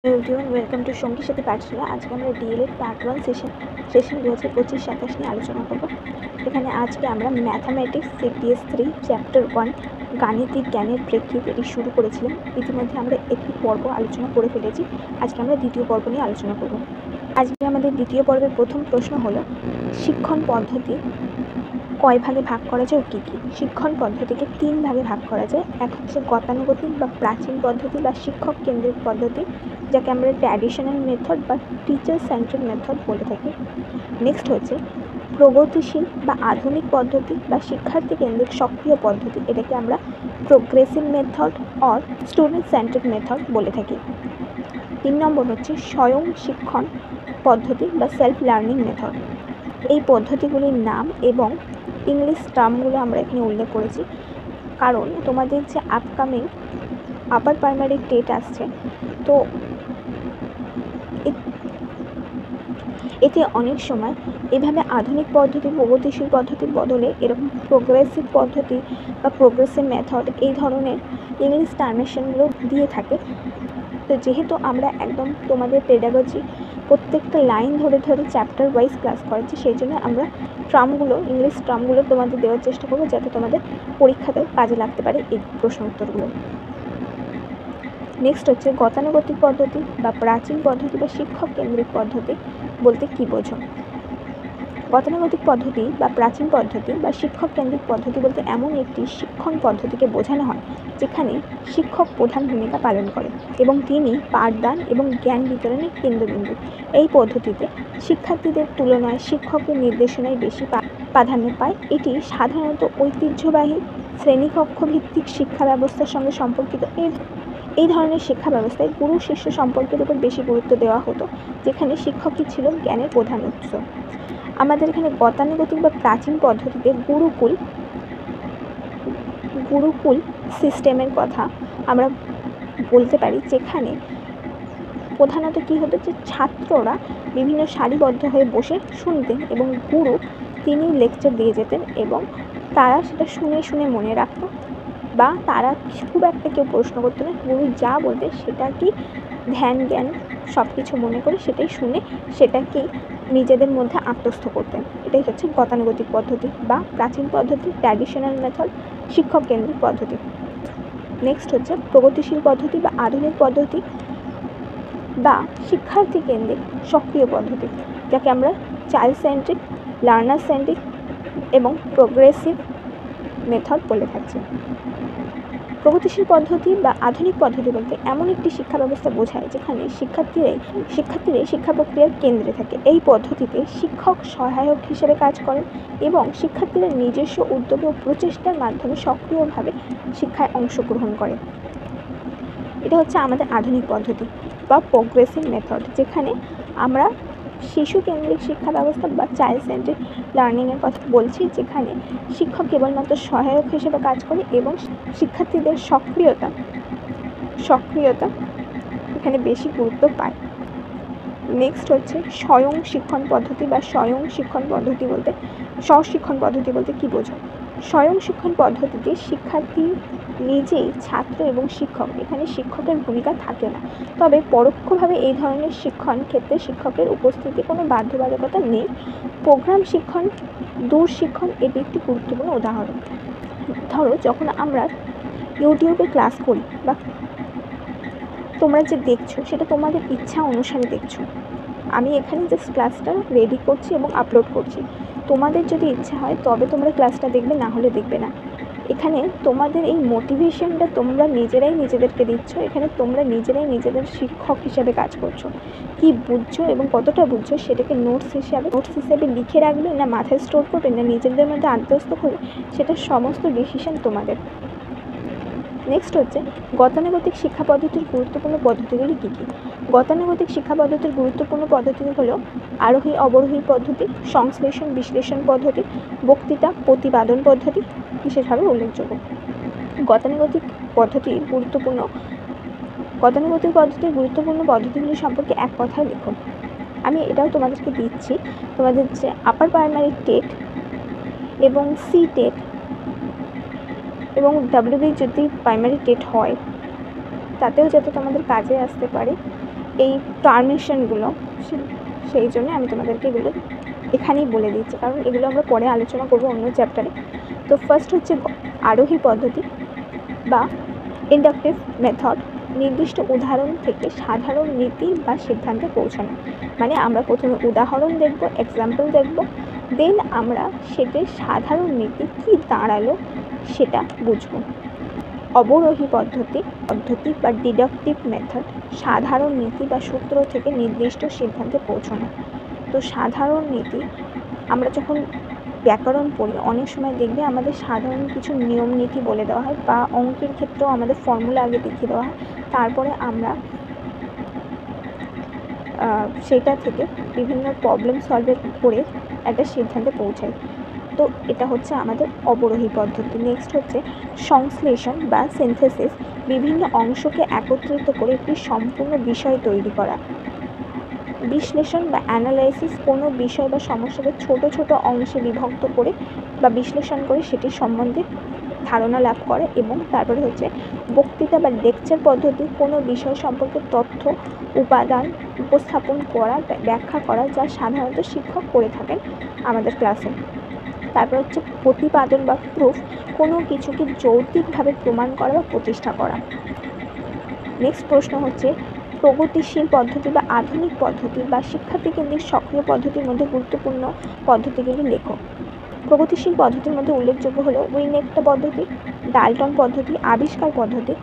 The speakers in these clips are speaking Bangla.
এভরিওয়ান, ওয়েলকাম টু সঙ্গী সাথী পাঠশালা। আজকে আমরা ডিএলএড পার্ট 1 সেশন 2025-27 নিয়ে আলোচনা করব। এখানে আজকে আমরা ম্যাথামেটিক্স সিপিএস 3 চ্যাপ্টার 1 গাণিতিক জ্ঞানের প্রেক্ষিত এটি শুরু করেছিলাম। ইতিমধ্যে আমরা একটি পর্ব আলোচনা করে ফেলেছি। আজকে আমরা দ্বিতীয় পর্ব নিয়ে আলোচনা করব। আজকে আমাদের দ্বিতীয় পর্বের প্রথম প্রশ্ন হলো, শিক্ষণ পদ্ধতি কয় ভাগে ভাগ করা যায় ও কী কী? শিক্ষণ পদ্ধতিকে 3 ভাগে ভাগ করা যায়। এক হচ্ছে গতানুগতিক বা প্রাচীন পদ্ধতি বা শিক্ষক কেন্দ্রিক পদ্ধতি, যাকে আমরা ট্র্যাডিশনাল মেথড বা টিচার সেন্ট্রাল মেথড বলে থাকি। নেক্সট হচ্ছে প্রগতিশীল বা আধুনিক পদ্ধতি বা শিক্ষার্থী কেন্দ্রিক সক্রিয় পদ্ধতি, এটাকে আমরা progressive method or student centric method বলে থাকি। 3 নম্বর হচ্ছে স্বয়ং শিক্ষণ পদ্ধতি বা সেলফ লার্নিং মেথড। এই পদ্ধতিগুলির নাম এবং ইংলিশ টার্মগুলো আমরা এখানে উল্লেখ করেছি, কারণ তোমাদের যে আপকামিং আপার প্রাইমারি টেট আসছে, তো এতে অনেক সময় এভাবে আধুনিক পদ্ধতি প্রগতিশীল পদ্ধতির বদলে এরকম প্রোগ্রেসিভ পদ্ধতি বা প্রোগ্রেসিভ মেথড এই ধরনের ইংলিশ টার্মেশনগুলো দিয়ে থাকে। তো যেহেতু আমরা একদম তোমাদের পেডাগজি প্রত্যেকটা লাইন ধরে ধরে চ্যাপ্টার ওয়াইজ ক্লাস করাচ্ছি, সেই জন্য আমরা টার্মগুলো ইংলিশ টার্মগুলো তোমাদের দেওয়ার চেষ্টা করবো, যাতে তোমাদের পরীক্ষাতে কাজে লাগতে পারে এই প্রশ্ন উত্তরগুলো। নেক্সট হচ্ছে গতানুগতিক পদ্ধতি বা প্রাচীন পদ্ধতি বা শিক্ষক কেন্দ্রিক পদ্ধতি বলতে কী বোঝো? গতানুগতিক পদ্ধতি বা প্রাচীন পদ্ধতি বা শিক্ষক কেন্দ্রিক পদ্ধতি বলতে এমন একটি শিক্ষণ পদ্ধতিকে বোঝানো হয় যেখানে শিক্ষক প্রধান ভূমিকা পালন করে এবং তিনি পাঠদান এবং জ্ঞান বিতরণের কেন্দ্রবিন্দু। এই পদ্ধতিতে শিক্ষার্থীদের তুলনায় শিক্ষকের নির্দেশনায় বেশি প্রাধান্য পায়। এটি সাধারণত ঐতিহ্যবাহী শ্রেণীকক্ষ ভিত্তিক শিক্ষা ব্যবস্থার সঙ্গে সম্পর্কিত। এই ধরনের শিক্ষা ব্যবস্থায় গুরু শিষ্য সম্পর্কের উপর বেশি গুরুত্ব দেওয়া হতো, যেখানে শিক্ষকই ছিল জ্ঞানের প্রধান উৎস। আমাদের এখানে গতানুগতিক বা প্রাচীন পদ্ধতিতে গুরুকুল সিস্টেমের কথা আমরা বলতে পারি, যেখানে প্রধানত কী হতো যে ছাত্ররা বিভিন্ন সারিবদ্ধ হয়ে বসে শুনতেন এবং গুরু তিনি লেকচার দিয়ে যেতেন এবং তারা সেটা শুনে শুনে মনে রাখত, বা তারা খুব একটা কেউ প্রশ্ন করতো না, গুরু যা বলতেন সেটাকেই ধ্যান জ্ঞান সব কিছু মনে করে সেটাই শুনে সেটাকেই নিজেদের মধ্যে আত্মস্থ করতেন। এটাই হচ্ছে গতানুগতিক পদ্ধতি বা প্রাচীন পদ্ধতি, ট্র্যাডিশনাল মেথড, শিক্ষক কেন্দ্রিক পদ্ধতি। নেক্সট হচ্ছে প্রগতিশীল পদ্ধতি বা আধুনিক পদ্ধতি বা শিক্ষার্থী কেন্দ্রিক সক্রিয় পদ্ধতি, যাকে আমরা চাইল্ড সেন্ট্রিক, লার্নার সেন্ট্রিক এবং প্রোগ্রেসিভ মেথড বলে থাকছি। প্রগতিশীল পদ্ধতি বা আধুনিক পদ্ধতি বলতে এমন একটি শিক্ষা ব্যবস্থা বোঝায় যেখানে শিক্ষার্থীরাই শিক্ষা প্রক্রিয়ার কেন্দ্রে থাকে। এই পদ্ধতিতে শিক্ষক সহায়ক হিসেবে কাজ করেন এবং শিক্ষার্থীরা নিজস্ব উদ্যোগ ও প্রচেষ্টার মাধ্যমে সক্রিয়ভাবে শিক্ষায় অংশগ্রহণ করে। এটা হচ্ছে আমাদের আধুনিক পদ্ধতি বা প্রোগ্রেসিভ মেথড, যেখানে আমরা শিশু কেন্দ্রিক শিক্ষা ব্যবস্থা বা চাইল্ড সেন্ট্রিক লার্নিংয়ের কথা বলছি, যেখানে শিক্ষক কেবলমাত্র সহায়ক হিসেবে কাজ করে এবং শিক্ষার্থীদের সক্রিয়তা এখানে বেশি গুরুত্ব পায়। নেক্সট হচ্ছে স্বয়ং শিক্ষণ পদ্ধতি বা স্বশিক্ষণ পদ্ধতি বলতে কী বোঝো? স্বয়ং শিক্ষণ পদ্ধতিতে শিক্ষার্থী নিজেই ছাত্র এবং শিক্ষক, এখানে শিক্ষকের ভূমিকা থাকে না, তবে পরোক্ষভাবে এই ধরনের শিক্ষণ ক্ষেত্রে শিক্ষকের উপস্থিতি কোনো বাধ্যবাধকতা নেই। প্রোগ্রাম শিক্ষণ, দূর শিক্ষণ এটি একটি গুরুত্বপূর্ণ উদাহরণ। ধরো যখন আমরা ইউটিউবে ক্লাস করি বা তোমরা যে দেখছো সেটা তোমাদের ইচ্ছা অনুসারে দেখছো, আমি এখানে জাস্ট ক্লাসটা রেডি করছি এবং আপলোড করছি। তোমাদের যদি ইচ্ছা হয় তবে তোমরা ক্লাসটা দেখবে, না হলে দেখবে না। এখানে তোমাদের এই মোটিভেশনটা তোমরা নিজেরাই নিজেদেরকে দিচ্ছ। এখানে তোমরা নিজেরাই নিজেদের শিক্ষক হিসেবে কাজ করছো। কি বুঝছো এবং কতটা বুঝছো সেটাকে নোটস হিসেবে লিখে রাখবে, না মাথায় স্টোর করবে, না নিজেদের মধ্যে আত্মস্থ করবে, সেটা সমস্ত ডিসিশন তোমাদের। নেক্সট হচ্ছে গতানুগতিক শিক্ষা পদ্ধতির গুরুত্বপূর্ণ পদ্ধতিগুলি কী কী? গতানুগতিক শিক্ষা পদ্ধতির গুরুত্বপূর্ণ পদ্ধতিগুলি হলো আরোহী অবরোহী পদ্ধতি, সংশ্লেষণ বিশ্লেষণ পদ্ধতি, বক্তৃতা প্রতিপাদন পদ্ধতি বিশেষভাবে উল্লেখযোগ্য। গতানুগতিক পদ্ধতির গুরুত্বপূর্ণ পদ্ধতিগুলি সম্পর্কে এক কথায় লিখুন। আমি এটাও তোমাদেরকে দিচ্ছি, তোমাদের যে আপার প্রাইমারি টেট এবং সি টেট এবং ডাব্লিউবি যদি প্রাইমারি টেট হয়, তাতেও যাতে তোমাদের কাজে আসতে পারে এই পারমিশনগুলো, সেই জন্য আমি তোমাদেরকে এগুলো এখানেই বলে দিচ্ছি, কারণ এগুলো আমরা পরে আলোচনা করবো অন্য চ্যাপ্টারে। তো ফার্স্ট হচ্ছে আরোহী পদ্ধতি বা ইন্ডাকটিভ মেথড, নির্দিষ্ট উদাহরণ থেকে সাধারণ নীতি বা সিদ্ধান্তে পৌঁছানো। মানে আমরা প্রথমে উদাহরণ দেখব, এক্সাম্পল দেখব, দেন আমরা সেটির সাধারণ নীতি কী দাঁড়ালো সেটা বুঝব। অবরোহী পদ্ধতি বা ডিডাকটিভ মেথড, সাধারণ নীতি বা সূত্র থেকে নির্দিষ্ট সিদ্ধান্তে পৌঁছানো। তো সাধারণ নীতি, আমরা যখন ব্যাকরণ পড়ি অনেক সময় দেখবে আমাদের সাধারণ কিছু নিয়ম নীতি বলে দেওয়া হয়, বা অঙ্কের ক্ষেত্রেও আমাদের ফর্মুলা আগে দেখিয়ে দেওয়া হয়, তারপরে আমরা সেটা থেকে বিভিন্ন প্রবলেম সলভ করে একটা সিদ্ধান্তে পৌঁছাই। তো এটা হচ্ছে আমাদের অবরোহী পদ্ধতি। নেক্সট হচ্ছে সংশ্লেষণ বা সিনথেসিস, বিভিন্ন অংশকে একত্রিত করে একটি সম্পূর্ণ বিষয় তৈরি করা। বিশ্লেষণ বা অ্যানালাইসিস, কোনো বিষয় বা সমস্যাকে ছোট ছোট অংশে বিভক্ত করে বা বিশ্লেষণ করে সেটির সম্বন্ধে ধারণা লাভ করে। এবং তারপরে হচ্ছে বক্তৃতা বা লেকচার পদ্ধতি, কোনো বিষয় সম্পর্কে তথ্য উপাদান উপস্থাপন করা, ব্যাখ্যা করা, যা সাধারণত শিক্ষক করে থাকেন আমাদের ক্লাসে। তারপর হচ্ছে প্রতিপাদন বা প্রুফ, কোনো কিছুকে যৌক্তিকভাবে প্রমাণ করা বা প্রতিষ্ঠা করা। নেক্সট প্রশ্ন হচ্ছে প্রগতিশীল পদ্ধতি বা আধুনিক পদ্ধতি বা শিক্ষার্থী কেন্দ্রিক সক্রিয় পদ্ধতির মধ্যে গুরুত্বপূর্ণ পদ্ধতিগুলি লেখো। প্রগতিশীল পদ্ধতির মধ্যে উল্লেখযোগ্য হলো উইনেকটা পদ্ধতি, ডাল্টন পদ্ধতি, আবিষ্কার পদ্ধতি,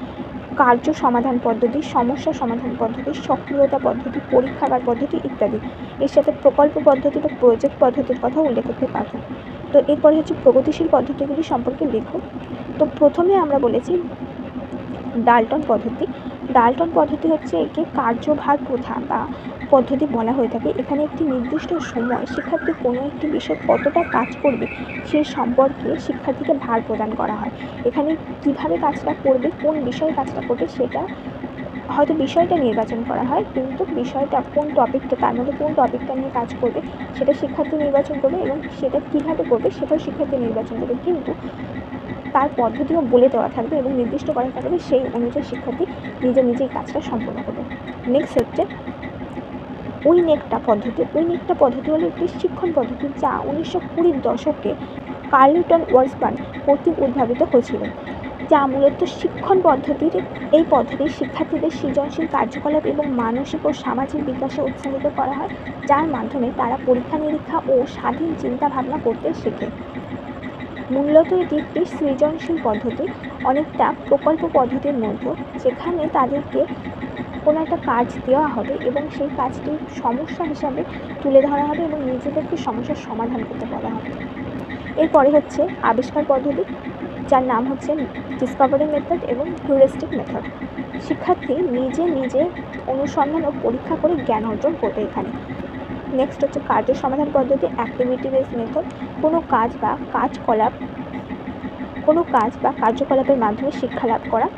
কার্য সমাধান পদ্ধতি, সমস্যা সমাধান পদ্ধতি, সক্রিয়তা পদ্ধতি, পরীক্ষাগার পদ্ধতি ইত্যাদি। এর সাথে প্রকল্প পদ্ধতি বা প্রজেক্ট পদ্ধতির কথা উল্লেখ করতে পারবো। তো এরপরে হচ্ছে প্রগতিশীল পদ্ধতিগুলি সম্পর্কে লেখো। তো প্রথমে আমরা বলেছি ডাল্টন পদ্ধতি। ডাল্টন পদ্ধতি হচ্ছে একে কার্যভার প্রথা বা পদ্ধতি বলা হয়ে থাকে। এখানে একটি নির্দিষ্ট সময় শিক্ষার্থী কোনো একটি বিষয় কতটা কাজ করবে সে সম্পর্কে শিক্ষার্থীকে ভার প্রদান করা হয়। এখানে কিভাবে কাজটা করবে, কোন বিষয়ে কাজটা করবে, সেটা হয়তো বিষয়টা নির্বাচন করা হয়, কিন্তু বিষয়টা কোন টপিকটা, তার মধ্যে কোন টপিকটা নিয়ে কাজ করবে সেটা শিক্ষার্থী নির্বাচন করবে, এবং সেটা কীভাবে করবে সেটাও শিক্ষার্থী নির্বাচন করবে, কিন্তু তার পদ্ধতিও বলে দেওয়া থাকবে এবং নির্দিষ্ট করা থাকবে, সেই অনুযায়ী শিক্ষার্থী নিজেই কাজটা সম্পন্ন করবে। নেক্সট হচ্ছে উইনেকটা পদ্ধতি। উইনেকটা পদ্ধতি হলো একটি শিক্ষণ পদ্ধতি যা 1920 দশকে কার্লটন ওয়ার্সবার্ন কর্তৃক উদ্ভাবিত হয়েছিল, যা মূলত শিক্ষণ পদ্ধতির। এই পদ্ধতি শিক্ষার্থীদের সৃজনশীল কার্যকলাপ এবং মানসিক ও সামাজিক বিকাশে উৎসাহিত করা হয়, যার মাধ্যমে তারা পরীক্ষা নিরীক্ষা ও স্বাধীন চিন্তা ভাবনা করতে শেখে। মূলত এটি একটি সৃজনশীল পদ্ধতি, অনেকটা প্রকল্প পদ্ধতির মতো, যেখানে তাদেরকে কোনো একটা কাজ দেওয়া হবে এবং সেই কাজটি সমস্যা হিসাবে তুলে ধরা হবে এবং নিজেদেরকে সমস্যার সমাধান করতে বলা হবে। এরপরে হচ্ছে আবিষ্কার পদ্ধতি, যার নাম হচ্ছে ডিসকভারি মেথড এবং হিউরিস্টিক মেথড। শিক্ষার্থী নিজে অনুসন্ধান ও পরীক্ষা করে জ্ঞান অর্জন করবে এখানে। নেক্সট হচ্ছে কার্য সমাধান পদ্ধতি, অ্যাক্টিভিটি বেস মেথড, কোনো কাজ বা কার্যকলাপের মাধ্যমে শিক্ষা লাভ করা।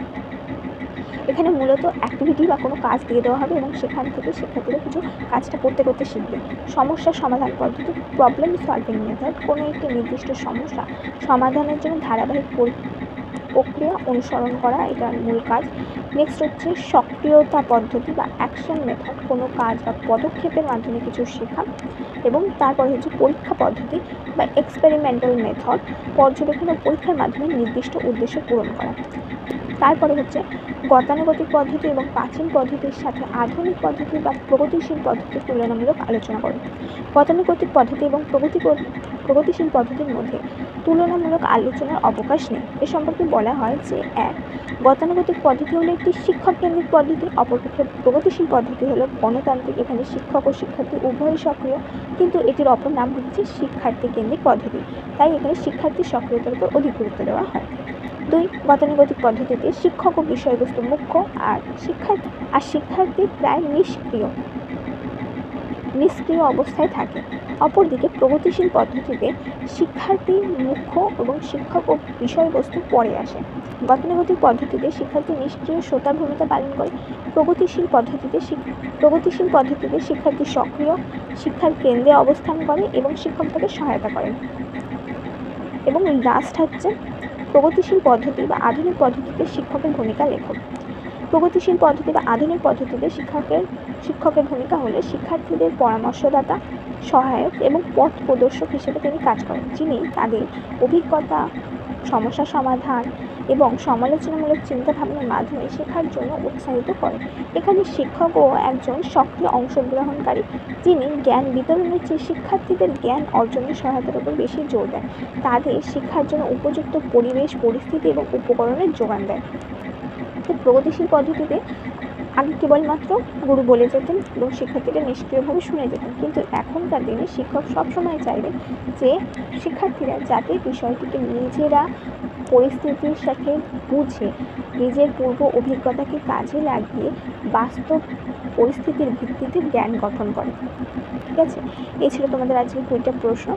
এখানে মূলত অ্যাক্টিভিটি বা কোনো কাজ দিয়ে দেওয়া হবে এবং সেখান থেকে শিক্ষার্থীরা কিছু কাজটা করতে শিখবে। সমস্যা সমাধান পদ্ধতি, প্রবলেম সলভিং মেথড, কোনো একটি নির্দিষ্ট সমস্যা সমাধানের জন্য ধারাবাহিক প্রক্রিয়া অনুসরণ করা, এটার মূল কাজ। নেক্সট হচ্ছে সক্রিয়তা পদ্ধতি বা অ্যাকশন মেথড, কোনো কাজ বা পদক্ষেপের মাধ্যমে কিছু শেখা। এবং তারপরে হচ্ছে পরীক্ষা পদ্ধতি বা এক্সপেরিমেন্টাল মেথড, পর্যবেক্ষণ ও পরীক্ষার মাধ্যমে নির্দিষ্ট উদ্দেশ্য পূরণ করা। তারপরে হচ্ছে গতানুগতিক পদ্ধতি এবং প্রাচীন পদ্ধতির সাথে আধুনিক পদ্ধতি বা প্রগতিশীল পদ্ধতির তুলনামূলক আলোচনা করুন। গতানুগতিক পদ্ধতি এবং প্রগতিশীল পদ্ধতির মধ্যে তুলনামূলক আলোচনার অবকাশ নেই। এ সম্পর্কে বলা হয় যে গতানুগতিক পদ্ধতি হলো একটি শিক্ষক কেন্দ্রিক পদ্ধতি, অপরপক্ষে প্রগতিশীল পদ্ধতি হলো গণতান্ত্রিক। এখানে শিক্ষক ও শিক্ষার্থী উভয়ই সক্রিয়, কিন্তু এটির অপর নাম হচ্ছে শিক্ষার্থী কেন্দ্রিক পদ্ধতি, তাই এখানে শিক্ষার্থীর সক্রিয়তার উপর অধিক গুরুত্ব দেওয়া হয়। 2. গতানুগতিক পদ্ধতিতে শিক্ষক ও বিষয়বস্তু মুখ্য আর শিক্ষার্থী প্রায় নিষ্ক্রিয় অবস্থায় থাকে। অপরদিকে প্রগতিশীল পদ্ধতিতে শিক্ষার্থী মুখ্য এবং শিক্ষক ও বিষয়বস্তু পরে আসে। গতানুগতিক পদ্ধতিতে শিক্ষার্থী নিষ্ক্রিয় শ্রোতার ভূমিকা পালন করে। প্রগতিশীল পদ্ধতিতে শিক্ষার্থী সক্রিয়, শিক্ষার কেন্দ্রে অবস্থান করে এবং শিক্ষক তাকে সহায়তা করেন। এবং লাস্ট হচ্ছে প্রগতিশীল পদ্ধতি বা আধুনিক পদ্ধতিতে শিক্ষকের ভূমিকা লেখো। প্রগতিশীল পদ্ধতি বা আধুনিক পদ্ধতিতে শিক্ষকের ভূমিকা হলো শিক্ষার্থীদের পরামর্শদাতা, সহায়ক এবং পথ প্রদর্শক হিসেবে তিনি কাজ করেন, যিনি তাদের অভিজ্ঞতা, সমস্যা সমাধান এবং সমালোচনামূলক চিন্তাভাবনার মাধ্যমে শেখার জন্য উৎসাহিত করেন। এখানে শিক্ষকও একজন সক্রিয় অংশগ্রহণকারী, যিনি জ্ঞান বিতরণের চেয়ে শিক্ষার্থীদের জ্ঞান অর্জনের সহায়তার উপর বেশি জোর দেন, তাদের শিক্ষার জন্য উপযুক্ত পরিবেশ, পরিস্থিতি এবং উপকরণের যোগান দেয়। তো প্রগতিশীল পদ্ধতিতে আগে কেবলমাত্র গুরু বলে যেতেন এবং শিক্ষার্থীরা নিষ্ক্রিয়ভাবে শুনে যেতেন, কিন্তু এখনকার দিনে শিক্ষক সবসময় চাইবেন যে শিক্ষার্থীরা যাতে বিষয়টিকে নিজেরা পরিস্থিতির সাথে বুঝে নিজের পূর্ব অভিজ্ঞতাকে কাজে লাগিয়ে বাস্তব পরিস্থিতির ভিত্তিতে জ্ঞান গঠন করে। ঠিক আছে, এই ছিল তোমাদের আজকে 20টা প্রশ্ন।